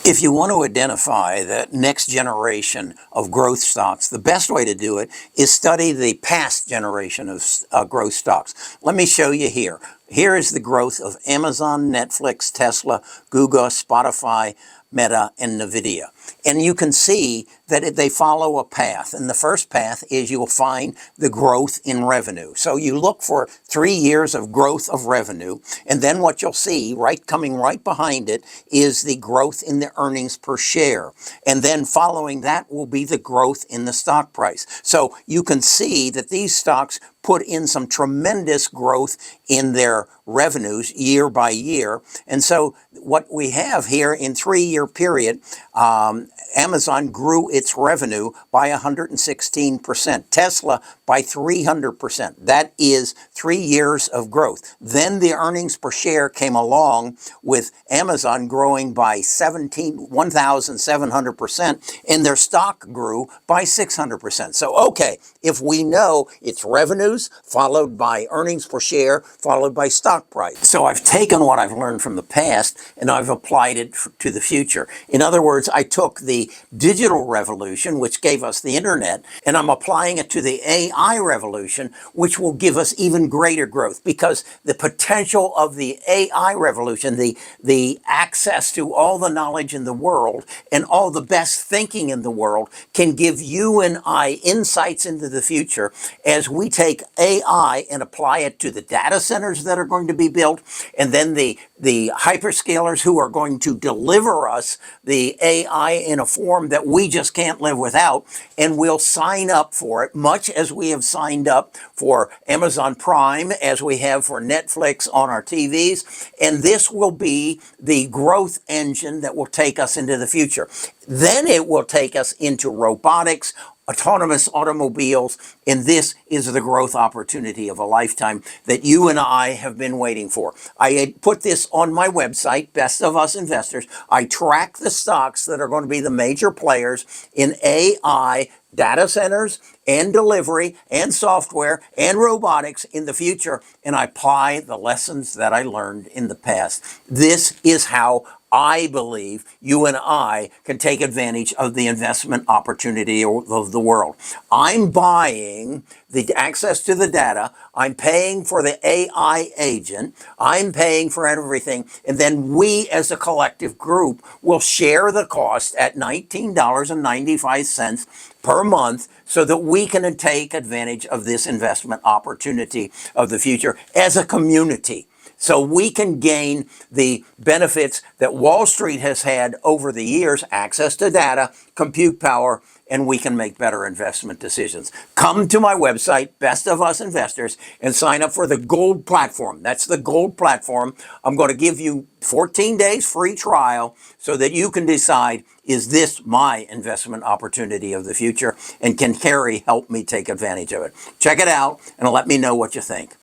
If you want to identify the next generation of growth stocks, the best way to do it is study the past generation of growth stocks. Let me show you here. Here is the growth of Amazon, Netflix, Tesla, Google, Spotify, Meta, and Nvidia. And you can see that they follow a path. And the first path is you'll find the growth in revenue. So you look for 3 years of growth of revenue. And then what you'll see coming right behind it is the growth in the earnings per share. And then following that will be the growth in the stock price. So you can see that these stocks put in some tremendous growth in their revenues year by year. And so what we have here in 3-year period, Amazon grew its revenue by 116%. Tesla by 300%. That is 3 years of growth. Then the earnings per share came along with Amazon growing by 1,700%, and their stock grew by 600%. So, okay, if we know it's revenues followed by earnings per share followed by stock price. So I've taken what I've learned from the past and I've applied it to the future. In other words, I took the digital revolution, which gave us the internet, and I'm applying it to the AI revolution, which will give us even greater growth, because the potential of the AI revolution, the access to all the knowledge in the world and all the best thinking in the world, can give you and I insights into the future as we take AI and apply it to the data centers that are going to be built, and then the hyperscalers who are going to deliver us the AI in a form that we just can't live without, and we'll sign up for it, much as we have signed up for Amazon Prime, as we have for Netflix on our TVs, and this will be the growth engine that will take us into the future. Then it will take us into robotics, autonomous automobiles, and this is the growth opportunity of a lifetime that you and I have been waiting for. I put this on my website, Best of Us Investors. I track the stocks that are going to be the major players in AI, data centers, and delivery, and software, and robotics in the future, and I apply the lessons that I learned in the past. This is how I believe you and I can take advantage of the investment opportunity of the world. I'm buying the access to the data. I'm paying for the AI agent. I'm paying for everything. And then we as a collective group will share the cost at $19.95 per month so that we can take advantage of this investment opportunity of the future as a community. So we can gain the benefits that Wall Street has had over the years, access to data, compute power, and we can make better investment decisions. Come to my website, Best of Us Investors, and sign up for the Gold Platform. That's the Gold Platform. I'm going to give you 14 days free trial so that you can decide, is this my investment opportunity of the future? And can Kerry help me take advantage of it? Check it out and let me know what you think.